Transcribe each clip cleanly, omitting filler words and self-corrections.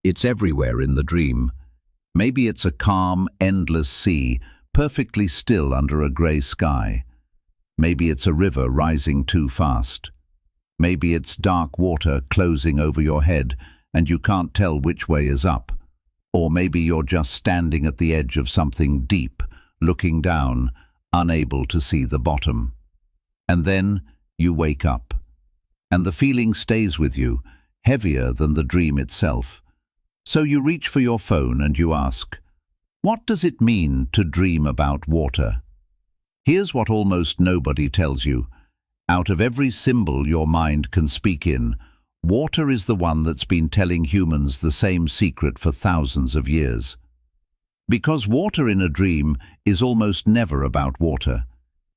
It's everywhere in the dream. Maybe it's a calm, endless sea, perfectly still under a grey sky. Maybe it's a river rising too fast. Maybe it's dark water closing over your head and you can't tell which way is up. Or maybe you're just standing at the edge of something deep, looking down, unable to see the bottom. And then you wake up. And the feeling stays with you, heavier than the dream itself. So you reach for your phone and you ask, what does it mean to dream about water? Here's what almost nobody tells you. Out of every symbol your mind can speak in, water is the one that's been telling humans the same secret for thousands of years. Because water in a dream is almost never about water.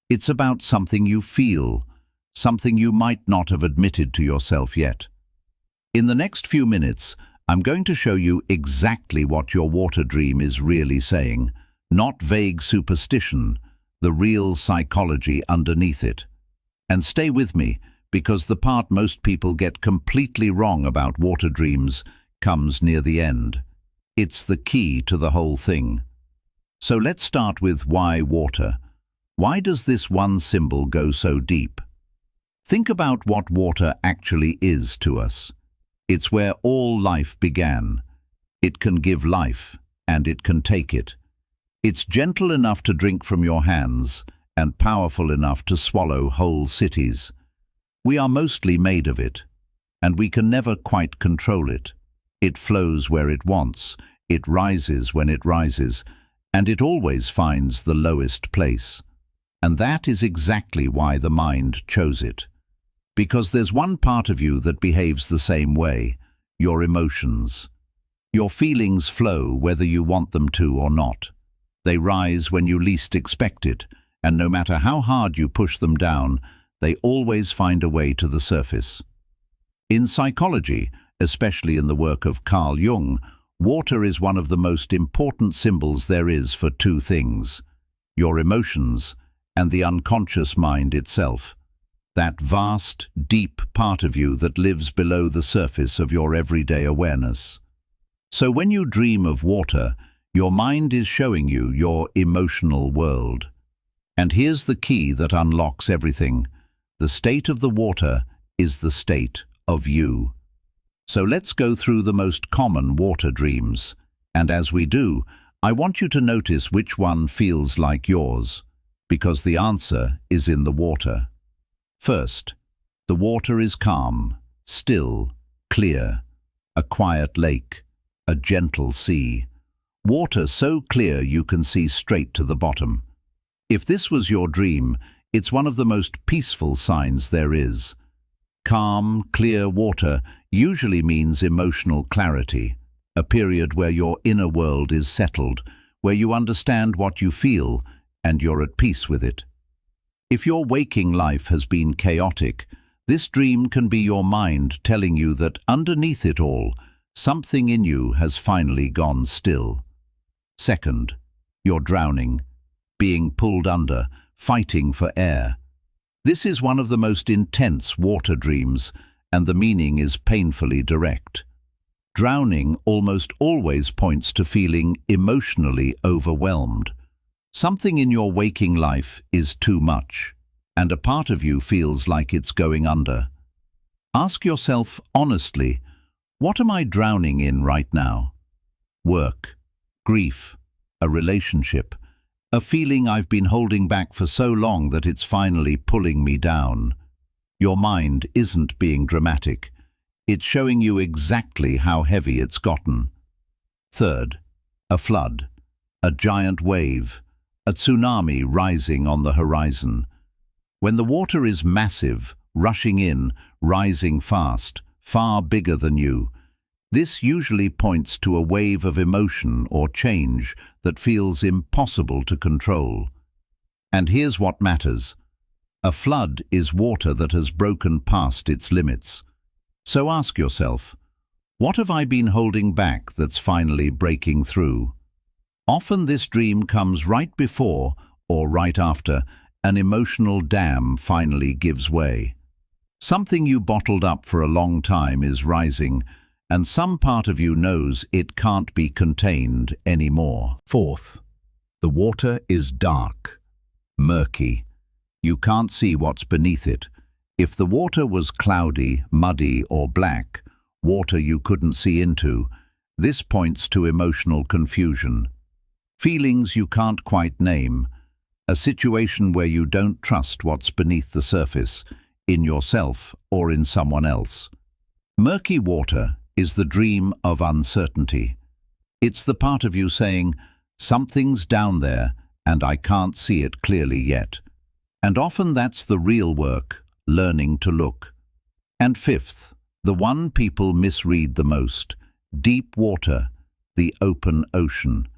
It's about something you feel, something you might not have admitted to yourself yet. In the next few minutes, I'm going to show you exactly what your water dream is really saying, not vague superstition, the real psychology underneath it. And stay with me, because the part most people get completely wrong about water dreams comes near the end. It's the key to the whole thing. So let's start with why water. Why does this one symbol go so deep? Think about what water actually is to us. It's where all life began. It can give life, and it can take it. It's gentle enough to drink from your hands, and powerful enough to swallow whole cities. We are mostly made of it, and we can never quite control it. It flows where it wants, it rises when it rises, and it always finds the lowest place. And that is exactly why the mind chose it. Because there's one part of you that behaves the same way, your emotions. Your feelings flow whether you want them to or not. They rise when you least expect it, and no matter how hard you push them down, they always find a way to the surface. In psychology, especially in the work of Carl Jung, water is one of the most important symbols there is for two things: your emotions and the unconscious mind itself. That vast, deep part of you that lives below the surface of your everyday awareness. So when you dream of water, your mind is showing you your emotional world. And here's the key that unlocks everything. The state of the water is the state of you. So let's go through the most common water dreams. And as we do, I want you to notice which one feels like yours, because the answer is in the water. First, the water is calm, still, clear, a quiet lake, a gentle sea. Water so clear you can see straight to the bottom. If this was your dream, it's one of the most peaceful signs there is. Calm, clear water usually means emotional clarity, a period where your inner world is settled, where you understand what you feel and you're at peace with it. If your waking life has been chaotic, this dream can be your mind telling you that underneath it all, something in you has finally gone still. Second, you're drowning, being pulled under, fighting for air. This is one of the most intense water dreams, and the meaning is painfully direct. Drowning almost always points to feeling emotionally overwhelmed. Something in your waking life is too much, and a part of you feels like it's going under. Ask yourself honestly, what am I drowning in right now? Work, grief, a relationship, a feeling I've been holding back for so long that it's finally pulling me down. Your mind isn't being dramatic. It's showing you exactly how heavy it's gotten. Third, a flood, a giant wave, a tsunami rising on the horizon. When the water is massive, rushing in, rising fast, far bigger than you, this usually points to a wave of emotion or change that feels impossible to control. And here's what matters. A flood is water that has broken past its limits. So ask yourself, what have I been holding back that's finally breaking through? Often this dream comes right before or right after an emotional dam finally gives way. Something you bottled up for a long time is rising, and some part of you knows it can't be contained anymore. Fourth, the water is dark, Murky. You can't see what's beneath it. If the water was cloudy, muddy, or black, water you couldn't see into, this points to emotional confusion. Feelings you can't quite name, a situation where you don't trust what's beneath the surface, in yourself or in someone else. Murky water is the dream of uncertainty. It's the part of you saying, something's down there and I can't see it clearly yet. And often that's the real work, learning to look. And fifth, the one people misread the most, deep water, the open ocean.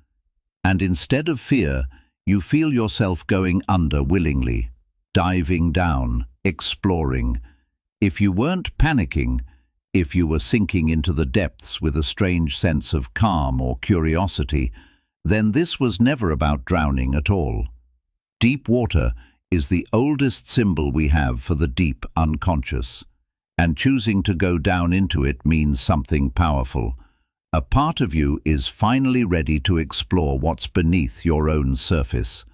And instead of fear, you feel yourself going under willingly, diving down, exploring. If you weren't panicking, if you were sinking into the depths with a strange sense of calm or curiosity, then this was never about drowning at all. Deep water is the oldest symbol we have for the deep unconscious, and choosing to go down into it means something powerful. A part of you is finally ready to explore what's beneath your own surface.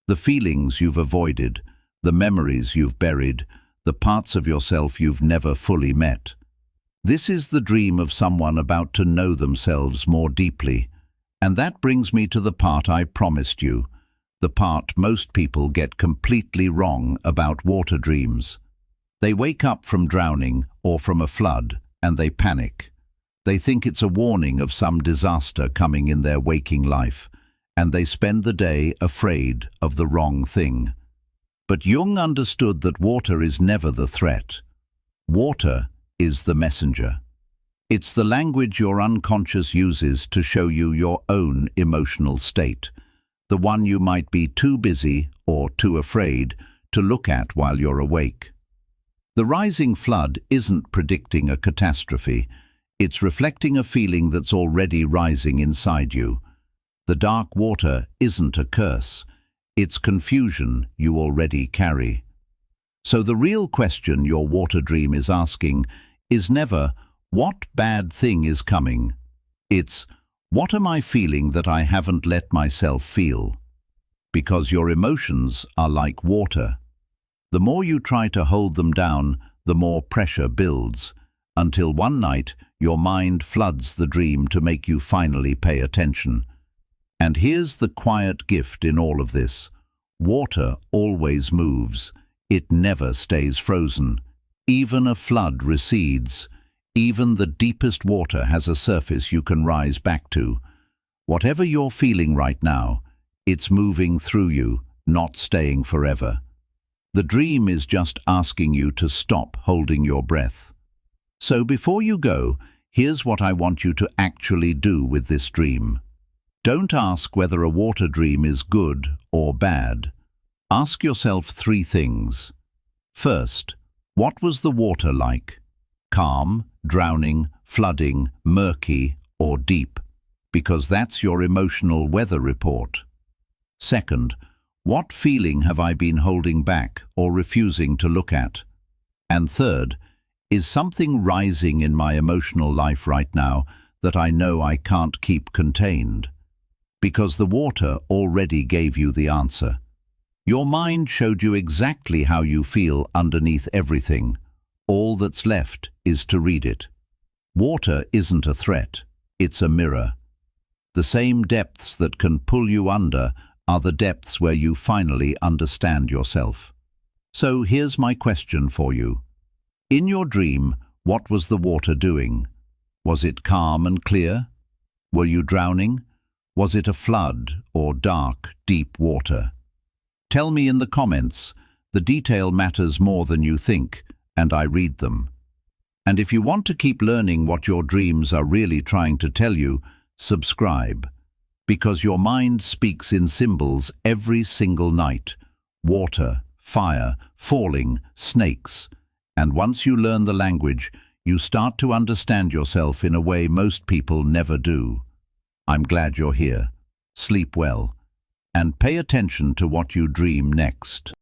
The feelings you've avoided, the memories you've buried, the parts of yourself you've never fully met. This is the dream of someone about to know themselves more deeply. And that brings me to the part I promised you, the part most people get completely wrong about water dreams. They wake up from drowning or from a flood and they panic. They think it's a warning of some disaster coming in their waking life, and they spend the day afraid of the wrong thing. But Jung understood that water is never the threat. Water is the messenger. It's the language your unconscious uses to show you your own emotional state, the one you might be too busy or too afraid to look at while you're awake. The rising flood isn't predicting a catastrophe. It's reflecting a feeling that's already rising inside you. The dark water isn't a curse. It's confusion you already carry. So the real question your water dream is asking is never, what bad thing is coming? It's, what am I feeling that I haven't let myself feel? Because your emotions are like water. The more you try to hold them down, the more pressure builds, until one night your mind floods the dream to make you finally pay attention. And here's the quiet gift in all of this. Water always moves. It never stays frozen. Even a flood recedes. Even the deepest water has a surface you can rise back to. Whatever you're feeling right now, it's moving through you, not staying forever. The dream is just asking you to stop holding your breath. So before you go, here's what I want you to actually do with this dream. Don't ask whether a water dream is good or bad. Ask yourself 3 things. First, what was the water like? Calm, drowning, flooding, murky, or deep? Because that's your emotional weather report. Second, what feeling have I been holding back or refusing to look at? And third, is something rising in my emotional life right now that I know I can't keep contained? Because the water already gave you the answer. Your mind showed you exactly how you feel underneath everything. All that's left is to read it. Water isn't a threat, it's a mirror. The same depths that can pull you under are the depths where you finally understand yourself. So here's my question for you. In your dream, what was the water doing? Was it calm and clear? Were you drowning? Was it a flood or dark, deep water? Tell me in the comments. The detail matters more than you think, and I read them. And if you want to keep learning what your dreams are really trying to tell you, subscribe. Because your mind speaks in symbols every single night. Water, fire, falling, snakes. And once you learn the language, you start to understand yourself in a way most people never do. I'm glad you're here. Sleep well. And pay attention to what you dream next.